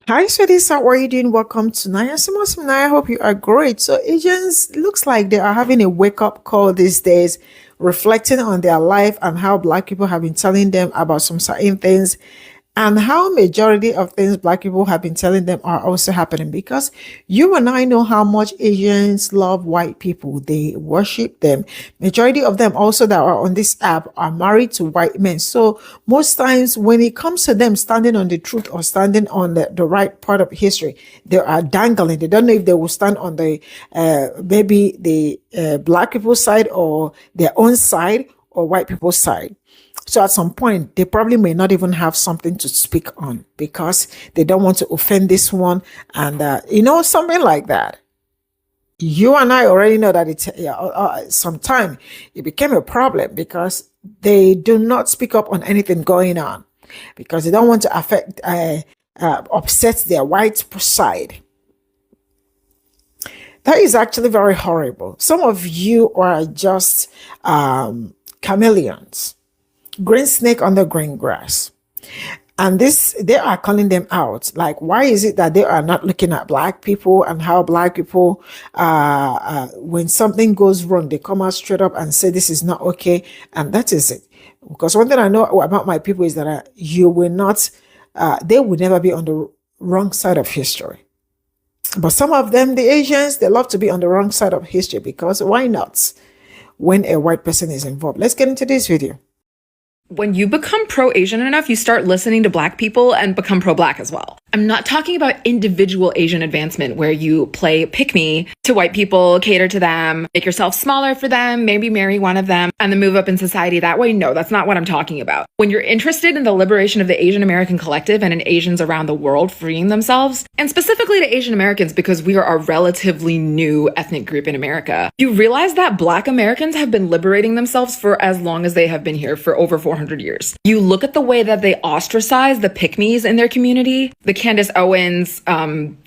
Hi, sweeties. How are you doing? Welcome to Naya Simas. I hope you are great. So, Asians looks like they are having a wake up call these days, reflecting on their life and how Black people have been telling them about some certain things, and how majority of things Black people have been telling them are also happening. Because you and I know how much Asians love white people; they worship them. Majority of them also that are on this app are married to white men. So most times when it comes to them standing on the truth or standing on the right part of history, they are dangling. They don't know if they will stand on the maybe the Black people's side or their own side or white people's side. So at some point, they probably may not even have something to speak on because they don't want to offend this one, and something like that. You and I already know that it's sometime it became a problem because they do not speak up on anything going on because they don't want to affect upset their white side. That is actually very horrible. Some of you are just chameleons, green snake on the green grass. And this, they are calling them out. Like, why is it that they are not looking at Black people and how Black people, when something goes wrong, they come out straight up and say this is not okay, and that is it. Because one thing I know about my people is that you will not, they will never be on the wrong side of history. But some of them, the Asians, they love to be on the wrong side of history because why not? When a white person is involved. Let's get into this video. When you become pro-Asian enough, you start listening to Black people and become pro-Black as well. I'm not talking about individual Asian advancement where you play pick-me to white people, cater to them, make yourself smaller for them, maybe marry one of them, and then move up in society that way. No, that's not what I'm talking about. When you're interested in the liberation of the Asian American collective and in Asians around the world freeing themselves, and specifically to Asian Americans because we are a relatively new ethnic group in America, you realize that Black Americans have been liberating themselves for as long as they have been here, for over 400 years. You look at the way that they ostracize the pick-me's in their community, the Candace Owens,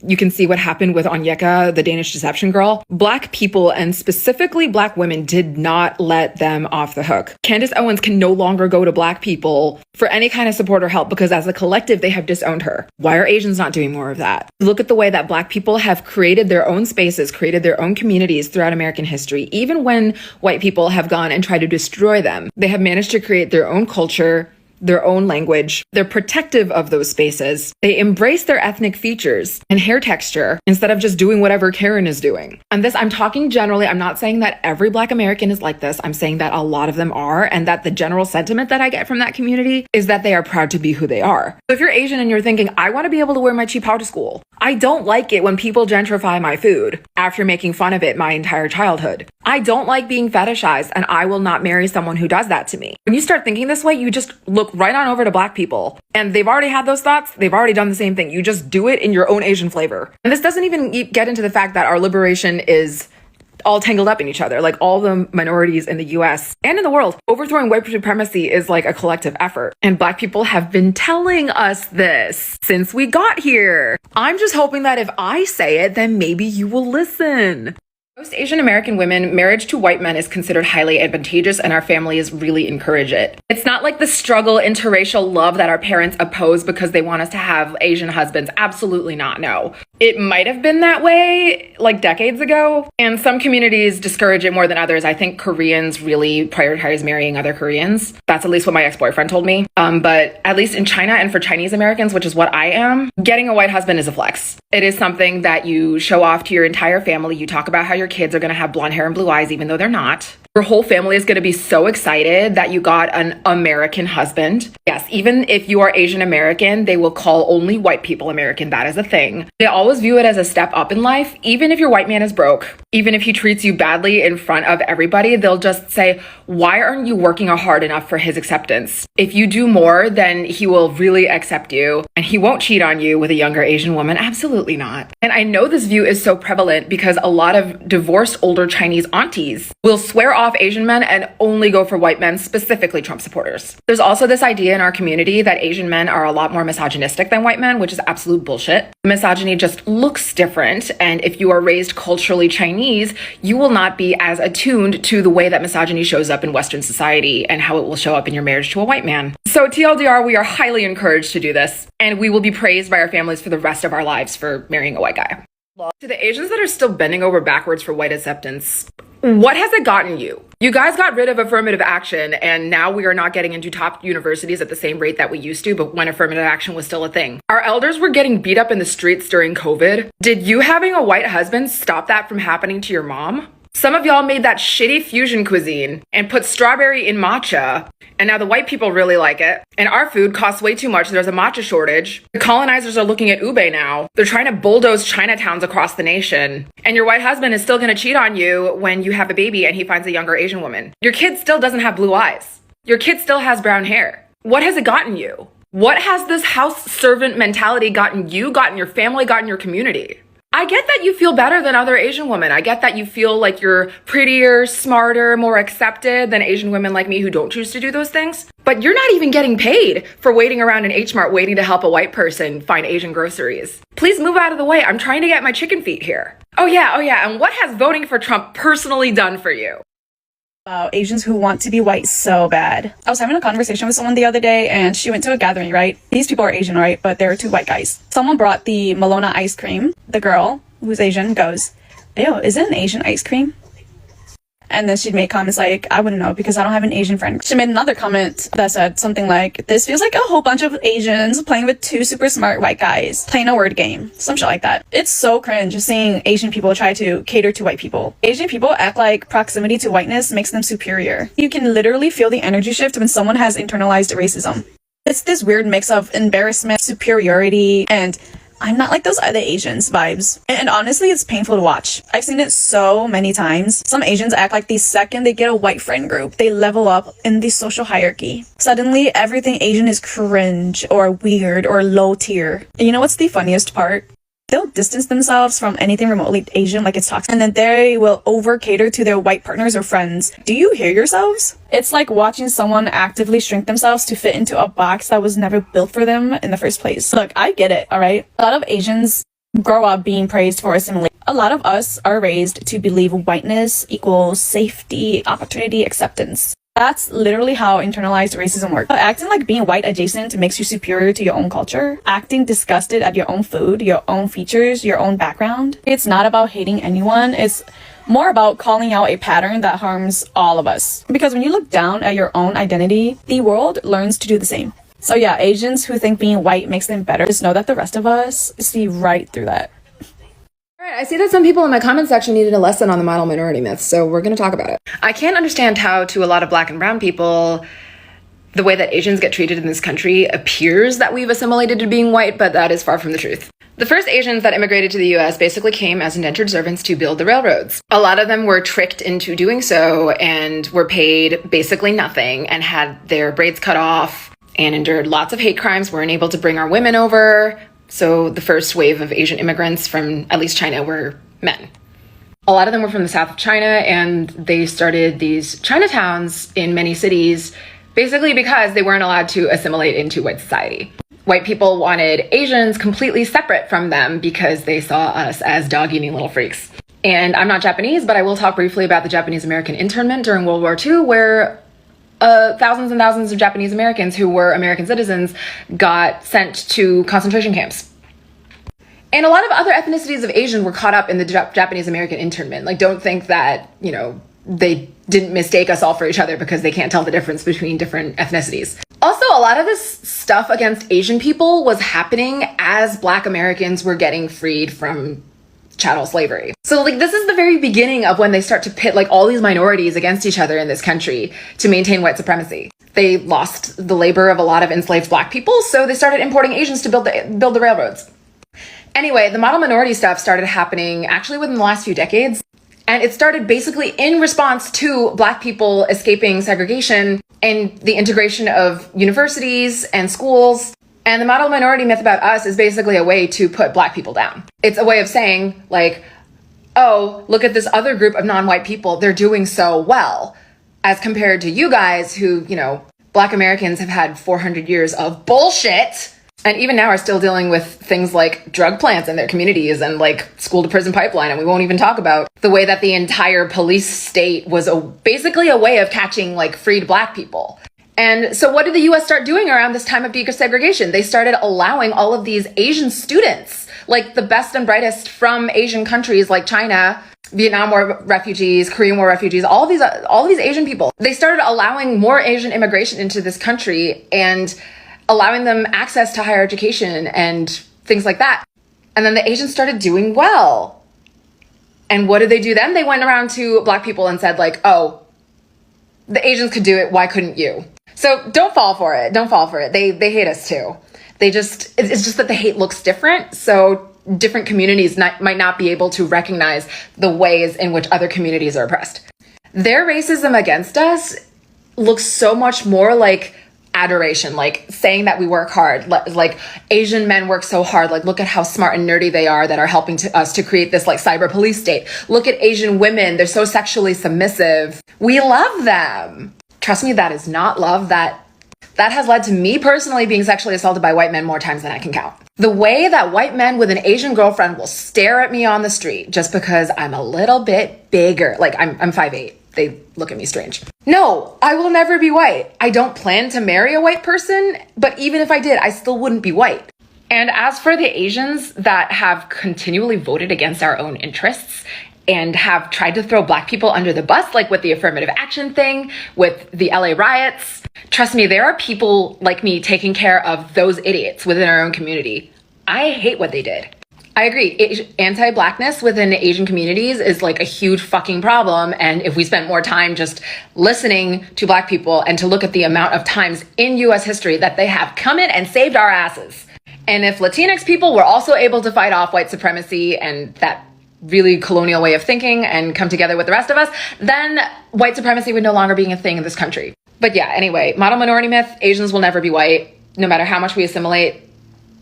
you can see what happened with Onyeka, the Danish deception girl. Black people, and specifically Black women, did not let them off the hook. Candace Owens can no longer go to Black people for any kind of support or help because as a collective, they have disowned her. Why are Asians not doing more of that? Look at the way that Black people have created their own spaces, created their own communities throughout American history. Even when white people have gone and tried to destroy them, they have managed to create their own culture, their own language. They're protective of those spaces. They embrace their ethnic features and hair texture instead of just doing whatever Karen is doing. And this, I'm talking generally. I'm not saying that every Black American is like this. I'm saying that a lot of them are, and that the general sentiment that I get from that community is that they are proud to be who they are. So if you're Asian and you're thinking, I want to be able to wear my cheapao to school. I don't like it when people gentrify my food after making fun of it my entire childhood. I don't like being fetishized, and I will not marry someone who does that to me. When you start thinking this way, you just look right on over to Black people, and they've already had those thoughts. They've already done the same thing. You just do it in your own Asian flavor. And this doesn't even get into the fact that our liberation is all tangled up in each other. Like all the minorities in the US and in the world, overthrowing white supremacy is like a collective effort. And Black people have been telling us this since we got here. I'm just hoping that if I say it, then maybe you will listen. Most Asian American women, marriage to white men is considered highly advantageous, and our families really encourage it. It's not like the struggle interracial love that our parents oppose because they want us to have Asian husbands. Absolutely not, no. It might have been that way like decades ago, and some communities discourage it more than others. I think Koreans really prioritize marrying other Koreans. That's at least what my ex-boyfriend told me. But at least in China and for Chinese Americans, which is what I am, getting a white husband is a flex. It is something that you show off to your entire family. You talk about how your kids are going to have blonde hair and blue eyes, even though they're not. Your whole family is going to be so excited that you got an American husband. Yes, even if you are Asian American, they will call only white people American. That is a thing. They always view it as a step up in life. Even if your white man is broke, even if he treats you badly in front of everybody, they'll just say, why aren't you working hard enough for his acceptance? If you do more, then he will really accept you and he won't cheat on you with a younger Asian woman. Absolutely not. And I know this view is so prevalent because a lot of divorced older Chinese aunties will swear off Asian men and only go for white men, specifically Trump supporters. There's also this idea in our community that Asian men are a lot more misogynistic than white men, which is absolute bullshit. Misogyny just looks different, and if you are raised culturally Chinese, you will not be as attuned to the way that misogyny shows up up in Western society and how it will show up in your marriage to a white man. So TLDR, we are highly encouraged to do this, and we will be praised by our families for the rest of our lives for marrying a white guy. To the Asians that are still bending over backwards for white acceptance, what has it gotten you? You guys got rid of affirmative action, and now we are not getting into top universities at the same rate that we used to, but when affirmative action was still a thing. Our elders were getting beat up in the streets during COVID. Did you having a white husband stop that from happening to your mom? Some of y'all made that shitty fusion cuisine and put strawberry in matcha, and now the white people really like it. And our food costs way too much. There's a matcha shortage. The colonizers are looking at ube now. They're trying to bulldoze Chinatowns across the nation. And your white husband is still gonna cheat on you when you have a baby and he finds a younger Asian woman. Your kid still doesn't have blue eyes. Your kid still has brown hair. What has it gotten you? What has this house servant mentality gotten you, gotten your family, gotten your community? I get that you feel better than other Asian women. I get that you feel like you're prettier, smarter, more accepted than Asian women like me who don't choose to do those things. But you're not even getting paid for waiting around in H Mart waiting to help a white person find Asian groceries. Please move out of the way. I'm trying to get my chicken feet here. Oh yeah. And what has voting for Trump personally done for you? About Asians who want to be white so bad. I was having a conversation with someone the other day, and she went to a gathering, right? These people are Asian, right? But there are two white guys. Someone brought the Malona ice cream. The girl, who's Asian, goes, "Ew, is it an Asian ice cream?" And then she'd make comments like, "I wouldn't know because I don't have an Asian friend." She made another comment that said something like, "This feels like a whole bunch of Asians playing with two super smart white guys, playing a word game." Some shit like that. It's so cringe seeing Asian people try to cater to white people. Asian people act like proximity to whiteness makes them superior. You can literally feel the energy shift when someone has internalized racism. It's this weird mix of embarrassment, superiority, and "I'm not like those other Asians" vibes. And honestly, it's painful to watch. I've seen it so many times. Some Asians act like the second they get a white friend group, they level up in the social hierarchy. Suddenly, everything Asian is cringe or weird or low tier. And you know what's the funniest part? They'll distance themselves from anything remotely Asian like it's toxic, and then they will over cater to their white partners or friends. Do you hear yourselves? It's like watching someone actively shrink themselves to fit into a box that was never built for them in the first place. Look, I get it, alright? A lot of Asians grow up being praised for assimilation. A lot of us are raised to believe whiteness equals safety, opportunity, acceptance. That's literally how internalized racism works. Acting like being white adjacent makes you superior to your own culture. Acting disgusted at your own food, your own features, your own background. It's not about hating anyone. It's more about calling out a pattern that harms all of us. Because when you look down at your own identity, the world learns to do the same. So yeah, Asians who think being white makes them better, just know that the rest of us see right through that. I see that some people in my comment section needed a lesson on the model minority myth, so we're going to talk about it. I can't understand how, to a lot of black and brown people, the way that Asians get treated in this country appears that we've assimilated to being white, but that is far from the truth. The first Asians that immigrated to the US basically came as indentured servants to build the railroads. A lot of them were tricked into doing so and were paid basically nothing and had their braids cut off and endured lots of hate crimes, weren't able to bring our women over. So the first wave of Asian immigrants from at least China were men. A lot of them were from the south of China, and they started these Chinatowns in many cities basically because they weren't allowed to assimilate into white society. White people wanted Asians completely separate from them because they saw us as dog-eating little freaks. And I'm not Japanese, but I will talk briefly about the Japanese-American internment during World War II, where thousands and thousands of Japanese Americans who were American citizens got sent to concentration camps. And a lot of other ethnicities of Asian were caught up in the Japanese American internment. Like, don't think that, they didn't mistake us all for each other because they can't tell the difference between different ethnicities. Also, a lot of this stuff against Asian people was happening as Black Americans were getting freed from chattel slavery. So this is the very beginning of when they start to pit all these minorities against each other in this country to maintain white supremacy. They lost the labor of a lot of enslaved Black people, so they started importing Asians to build the railroads. Anyway, the model minority stuff started happening actually within the last few decades, and it started basically in response to Black people escaping segregation and the integration of universities and schools. And the model minority myth about us is basically a way to put Black people down. It's a way of saying, oh, look at this other group of non-white people. They're doing so well as compared to you guys who, Black Americans have had 400 years of bullshit And even now are still dealing with things like drug plants in their communities and like school to prison pipeline. And we won't even talk about the way that the entire police state was basically a way of catching like freed Black people. And so what did the US start doing around this time of desegregation? They started allowing all of these Asian students, like the best and brightest from Asian countries like China, Vietnam War refugees, Korean War refugees, all of these Asian people. They started allowing more Asian immigration into this country and allowing them access to higher education and things like that. And then the Asians started doing well. And what did they do then? They went around to Black people and said like, oh, the Asians could do it, why couldn't you? So don't fall for it. Don't fall for it. They hate us too. It's just that the hate looks different. So different communities might not be able to recognize the ways in which other communities are oppressed. Their racism against us looks so much more like adoration, like saying that we work hard, like Asian men work so hard, like look at how smart and nerdy they are that are helping us to create this like cyber police state. Look at Asian women, they're so sexually submissive. We love them. Trust me, that is not love. That has led to me personally being sexually assaulted by white men more times than I can count. The way that white men with an Asian girlfriend will stare at me on the street just because I'm a little bit bigger, like I'm 5'8". They look at me strange. No, I will never be white. I don't plan to marry a white person, but even if I did, I still wouldn't be white. And as for the Asians that have continually voted against our own interests and have tried to throw Black people under the bus, like with the affirmative action thing, with the LA riots, trust me, there are people like me taking care of those idiots within our own community. I hate what they did. I agree. Anti-Blackness within Asian communities is like a huge fucking problem. And if we spent more time just listening to Black people and to look at the amount of times in US history that they have come in and saved our asses. And if Latinx people were also able to fight off white supremacy and that really colonial way of thinking and come together with the rest of us, then white supremacy would no longer be a thing in this country. But yeah, anyway, model minority myth, Asians will never be white. No matter how much we assimilate,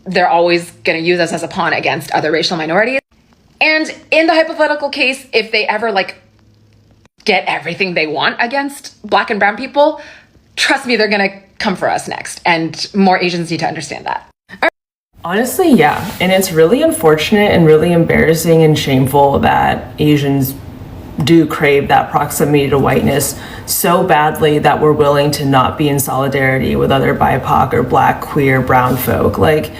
they're always going to use us as a pawn against other racial minorities. And in the hypothetical case, if they ever like get everything they want against Black and brown people, trust me, they're going to come for us next. And more Asians need to understand that. Honestly, yeah. And it's really unfortunate and really embarrassing and shameful that Asians do crave that proximity to whiteness so badly that we're willing to not be in solidarity with other BIPOC or Black, queer, brown folk. Like,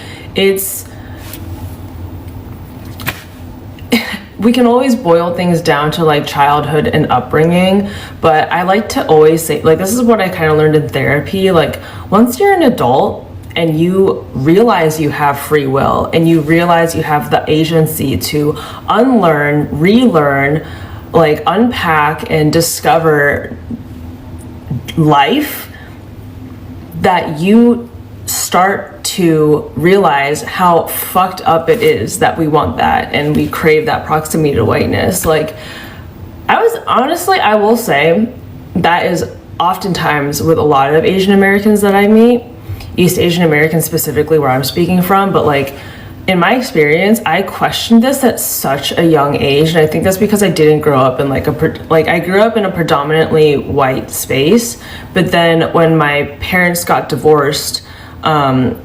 we can always boil things down to like childhood and upbringing, but I like to always say, like, this is what I kind of learned in therapy. Like, once you're an adult and you realize you have free will and you realize you have the agency to unlearn, relearn, like unpack and discover life, that you start to realize how fucked up it is that we want that and we crave that proximity to whiteness. Like, I will say that is oftentimes with a lot of Asian Americans that I meet, East Asian Americans specifically where I'm speaking from, but like in my experience, I questioned this at such a young age, and I think that's because I didn't grow up in I grew up in a predominantly white space, but then when my parents got divorced,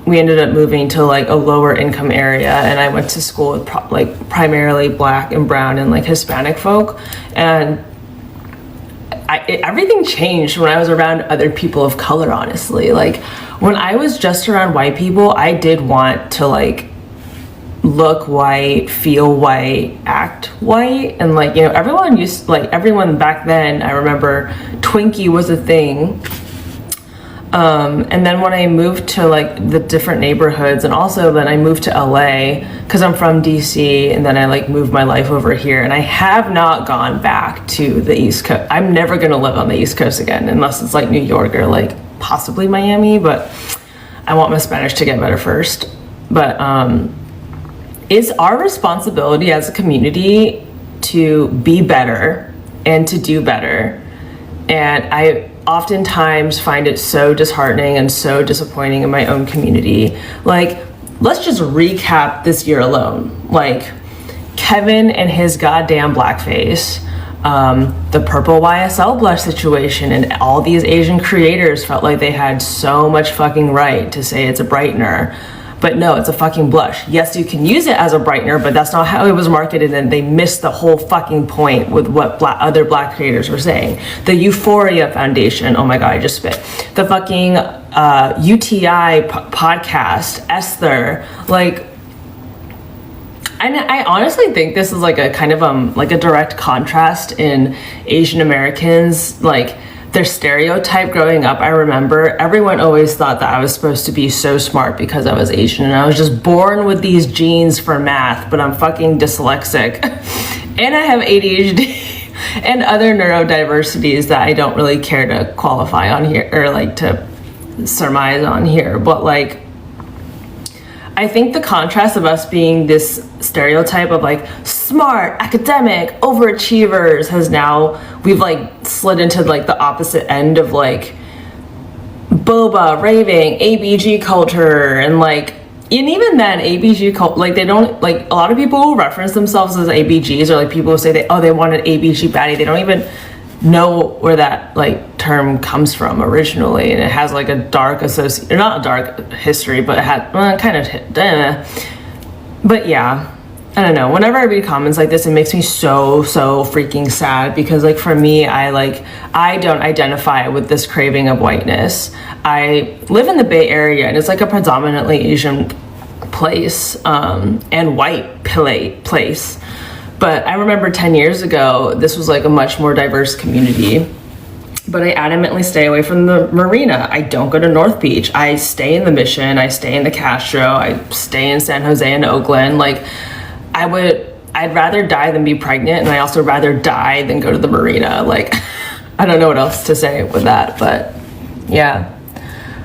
we ended up moving to like a lower income area, and I went to school with primarily Black and brown and like Hispanic folk, and everything changed when I was around other people of color, honestly. Like, when I was just around white people, I did want to like look white, feel white, act white, and like, you know, everyone back then, I remember Twinkie was a thing. And then when I moved to like the different neighborhoods, and also then I moved to LA because I'm from DC, and then I like moved my life over here, and I have not gone back to the East Coast. I'm never gonna live on the East Coast again unless it's like New York or like possibly Miami, but I want my Spanish to get better first. But it's our responsibility as a community to be better and to do better. And I oftentimes find it so disheartening and so disappointing in my own community. Like, let's just recap this year alone. Like, Kevin and his goddamn blackface, the purple YSL blush situation, and all these Asian creators felt like they had so much fucking right to say it's a brightener. But no, it's a fucking blush. Yes, you can use it as a brightener, but that's not how it was marketed, and they missed the whole fucking point with what other black creators were saying. The Euphoria Foundation, oh my god, I just spit. The fucking UTI podcast, Esther, like, and I honestly think this is like a kind of like a direct contrast in Asian Americans, like their stereotype growing up. I remember everyone always thought that I was supposed to be so smart because I was Asian, and I was just born with these genes for math, but I'm fucking dyslexic and I have ADHD and other neurodiversities that I don't really care to qualify on here or like to surmise on here. But like, I think the contrast of us being this stereotype of like smart, academic, overachievers has now, we've like slid into like the opposite end of like boba, raving, ABG culture, and like, and even then ABG culture, like they don't, like a lot of people who reference themselves as ABGs or like people who say they want an ABG baddie, they don't even know where that like term comes from originally, and it has like a dark or not a dark history, but it had kind of but yeah, I don't know, whenever I read comments like this, it makes me so freaking sad, because like for me, I don't identify with this craving of whiteness. I live in the Bay Area, and it's like a predominantly Asian place, and white place. But I remember 10 years ago, this was like a much more diverse community. But I adamantly stay away from the marina. I don't go to North Beach. I stay in the Mission. I stay in the Castro. I stay in San Jose and Oakland. Like, I'd rather die than be pregnant. And I also rather die than go to the marina. Like, I don't know what else to say with that. But yeah,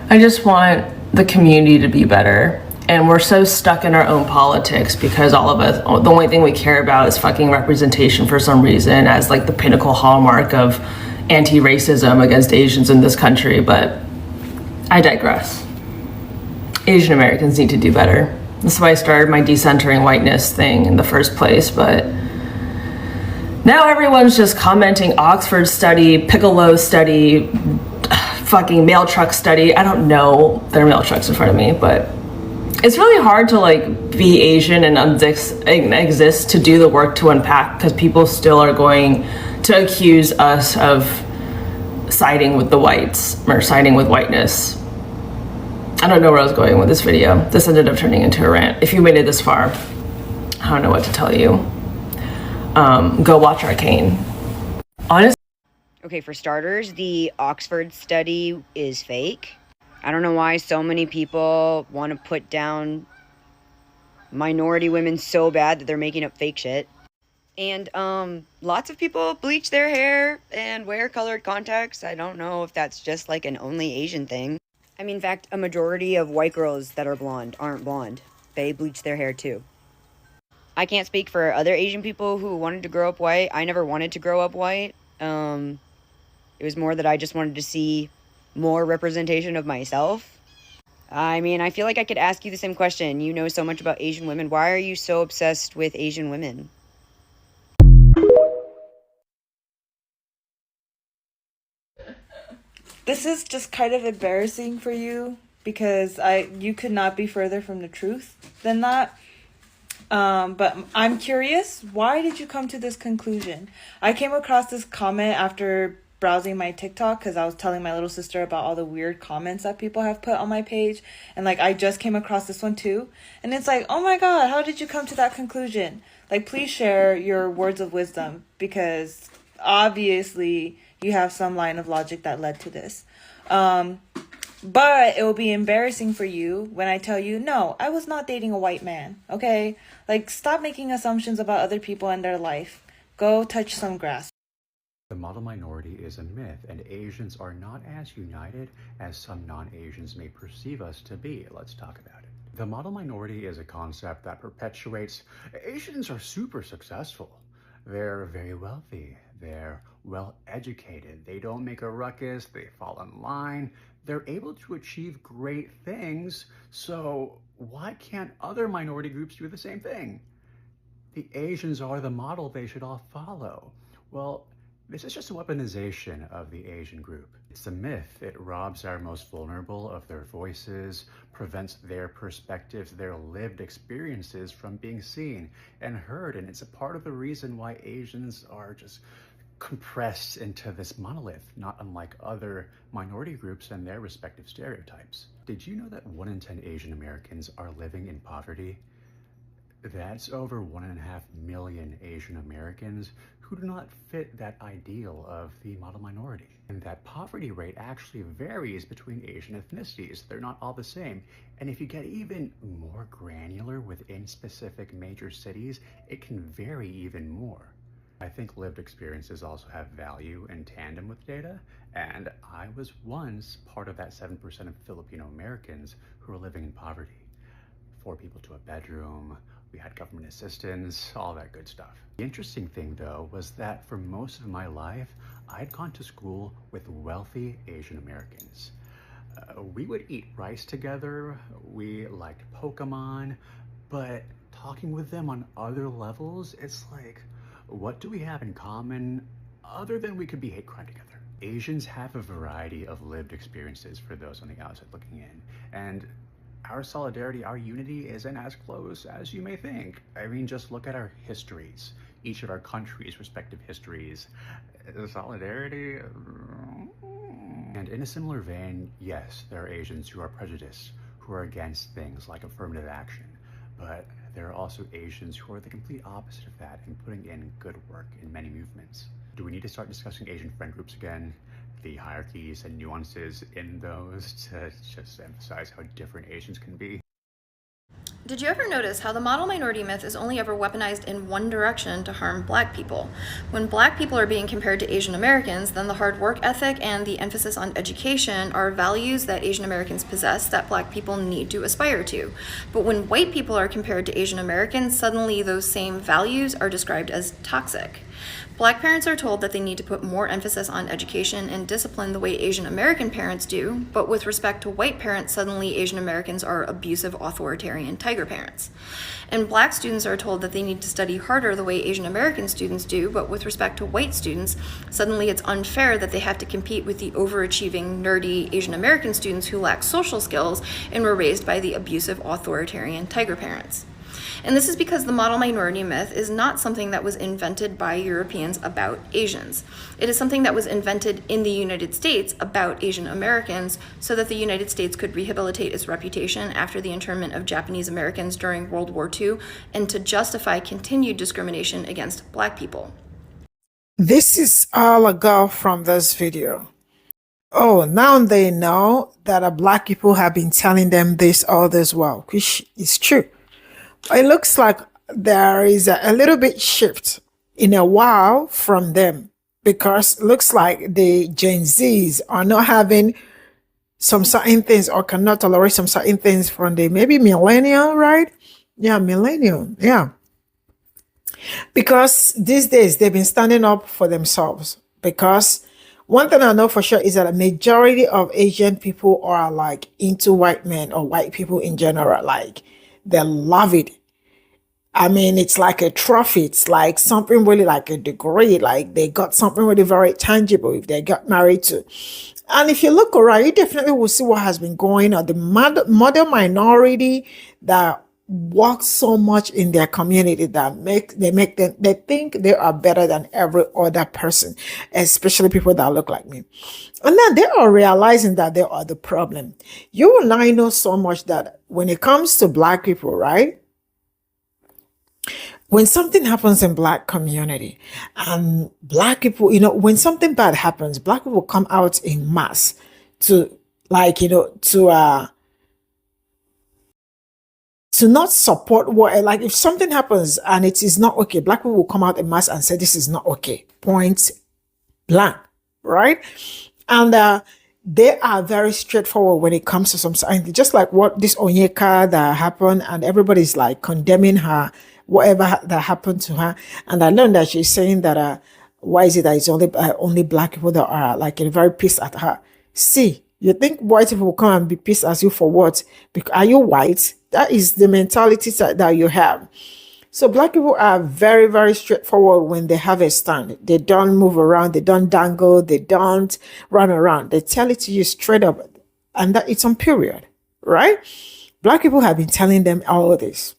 I just want the community to be better. And we're so stuck in our own politics because all of us, the only thing we care about is fucking representation for some reason, as like the pinnacle hallmark of anti-racism against Asians in this country. But I digress. Asian Americans need to do better. That's why I started my decentering whiteness thing in the first place. But now everyone's just commenting Oxford study, Piccolo study, fucking mail truck study. I don't know, there are mail trucks in front of me, but it's really hard to like be Asian and exist to do the work to unpack, because people still are going to accuse us of siding with the whites or siding with whiteness. I don't know where I was going with this video. This ended up turning into a rant. If you made it this far, I don't know what to tell you. Go watch Arcane. Honestly. Okay, for starters, the Oxford study is fake. I don't know why so many people want to put down minority women so bad that they're making up fake shit. And lots of people bleach their hair and wear colored contacts. I don't know if that's just like an only Asian thing. I mean, in fact, a majority of white girls that are blonde aren't blonde. They bleach their hair too. I can't speak for other Asian people who wanted to grow up white. I never wanted to grow up white. It was more that I just wanted to see more representation of myself. I mean, I feel like I could ask you the same question. You know so much about Asian women. Why are you so obsessed with Asian women? This is just kind of embarrassing for you, because you could not be further from the truth than that. But I'm curious, why did you come to this conclusion? I came across this comment after browsing my TikTok, because I was telling my little sister about all the weird comments that people have put on my page, and like I just came across this one too, and it's like, oh my god, how did you come to that conclusion? Like, please share your words of wisdom, because obviously you have some line of logic that led to this. But it will be embarrassing for you when I tell you, no, I was not dating a white man, okay? Like, stop making assumptions about other people and their life. Go touch some grass. The model minority is a myth, and Asians are not as united as some non-Asians may perceive us to be. Let's talk about it. The model minority is a concept that perpetuates Asians are super successful. They're very wealthy. They're well educated. They don't make a ruckus. They fall in line. They're able to achieve great things. So why can't other minority groups do the same thing? The Asians are the model they should all follow. Well, This is just a weaponization of the Asian group. It's a myth. It robs our most vulnerable of their voices, prevents their perspectives, their lived experiences from being seen and heard. And it's a part of the reason why Asians are just compressed into this monolith, not unlike other minority groups and their respective stereotypes. Did you know that 1 in 10 Asian Americans are living in poverty? That's over 1.5 million Asian Americans who do not fit that ideal of the model minority. And that poverty rate actually varies between Asian ethnicities. They're not all the same. And if you get even more granular within specific major cities, it can vary even more. I think lived experiences also have value in tandem with data, and I was once part of that 7% of Filipino Americans who were living in poverty. 4 people to a bedroom, we had government assistance, all that good stuff. The interesting thing though was that for most of my life, I'd gone to school with wealthy Asian Americans. We would eat rice together, we liked Pokemon, but talking with them on other levels, it's like, what do we have in common other than we could be hate crime together? Asians have a variety of lived experiences for those on the outside looking in, and our solidarity, our unity isn't as close as you may think. I mean, just look at our histories, each of our countries' respective histories. Solidarity? And in a similar vein, yes, there are Asians who are prejudiced, who are against things like affirmative action, but there are also Asians who are the complete opposite of that and putting in good work in many movements. Do we need to start discussing Asian friend groups again? The hierarchies and nuances in those to just emphasize how different Asians can be? Did you ever notice how the model minority myth is only ever weaponized in one direction to harm Black people? When Black people are being compared to Asian Americans, then the hard work ethic and the emphasis on education are values that Asian Americans possess that Black people need to aspire to. But when white people are compared to Asian Americans, suddenly those same values are described as toxic. Black parents are told that they need to put more emphasis on education and discipline the way Asian American parents do, but with respect to white parents, suddenly Asian Americans are abusive, authoritarian tiger parents. And Black students are told that they need to study harder the way Asian American students do, but with respect to white students, suddenly it's unfair that they have to compete with the overachieving, nerdy Asian American students who lack social skills and were raised by the abusive, authoritarian tiger parents. And this is because the model minority myth is not something that was invented by Europeans about Asians. It is something that was invented in the United States about Asian Americans so that the United States could rehabilitate its reputation after the internment of Japanese Americans during World War II and to justify continued discrimination against Black people. This is all I got from this video. Oh, now they know that Black people have been telling them this all this while, which is true. It looks like there is a little bit shift in a while from them, because it looks like the Gen Zs are not having some certain things or cannot tolerate some certain things from the maybe millennial, right? Yeah, millennial. Yeah. Because these days they've been standing up for themselves. Because one thing I know for sure is that a majority of Asian people are like into white men or white people in general. Like, they love it. I mean, it's like a trophy. It's like something really like a degree. Like, they got something really very tangible if they got married to. And if you look around, you definitely will see what has been going on. The model minority that work so much in their community that they think they are better than every other person, especially people that look like me. And now they are realizing that they are the problem. You and I know so much that when it comes to Black people, right? When something happens in Black community and Black people, when something bad happens, Black people come out in mass to not support what, like, if something happens and it is not okay, Black people will come out in mass and say this is not okay, point blank, right? And they are very straightforward when it comes to some sign, just like what this Onyeka that happened, and everybody's like condemning her, whatever that happened to her. And I learned that she's saying that why is it that it's only Black people that are like very pissed at her? See, you think white people will come and be pissed at you for what? Because are you white? That is the mentality that you have. So black people are very, very straightforward when they have a stand. They don't move around, they don't dangle, they don't run around. They tell it to you straight up, and that it's on period, right? Black people have been telling them all of this,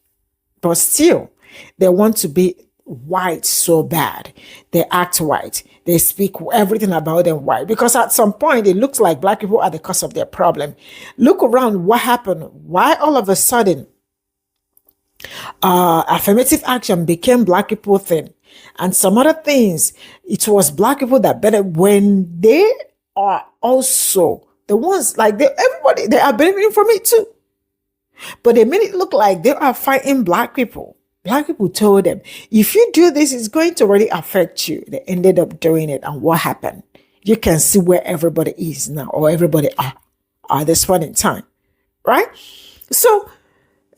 but still, they want to be white so bad. They act white. They speak everything about them white because at some point it looks like black people are the cause of their problem. Look around, what happened? Why all of a sudden affirmative action became black people thing, and some other things, it was black people that better when they are also the ones like everybody they are benefiting from it too. But they made it look like they are fighting black people. Black people told them, if you do this, it's going to really affect you. They ended up doing it, and what happened? You can see where everybody is now, or everybody are at this point in time, right? So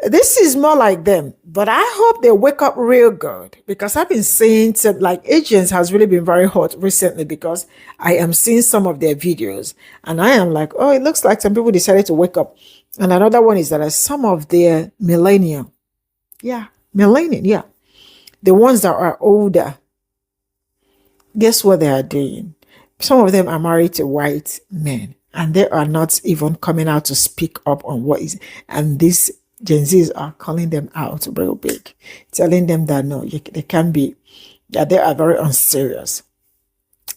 this is more like them, but I hope they wake up real good, because I've been seeing some, like Asians has really been very hot recently, because I am seeing some of their videos and I am like, oh, it looks like some people decided to wake up. And another one is that some of their millennial, the ones that are older, guess what they are doing? Some of them are married to white men, and they are not even coming out to speak up on what is, and these Gen Zs are calling them out real big, telling them that no, they can't be, that they are very unserious.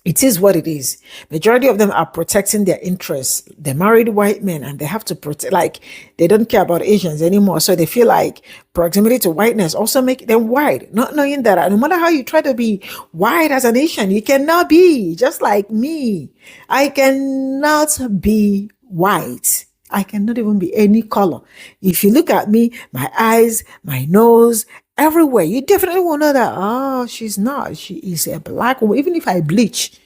It is what it is. Majority of them are protecting their interests. They're married white men and they have to protect, like they don't care about Asians anymore. So they feel like proximity to whiteness also make them white, not knowing that no matter how you try to be white as an Asian, you cannot be just like me. I cannot be white. I cannot even be any color. If you look at me, my eyes, my nose, everywhere, you definitely will know that, oh, she's not. She is a black woman. Even if I bleach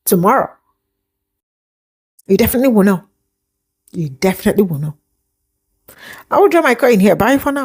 tomorrow, you definitely will know. You definitely will know. I will draw my coin here. Bye for now.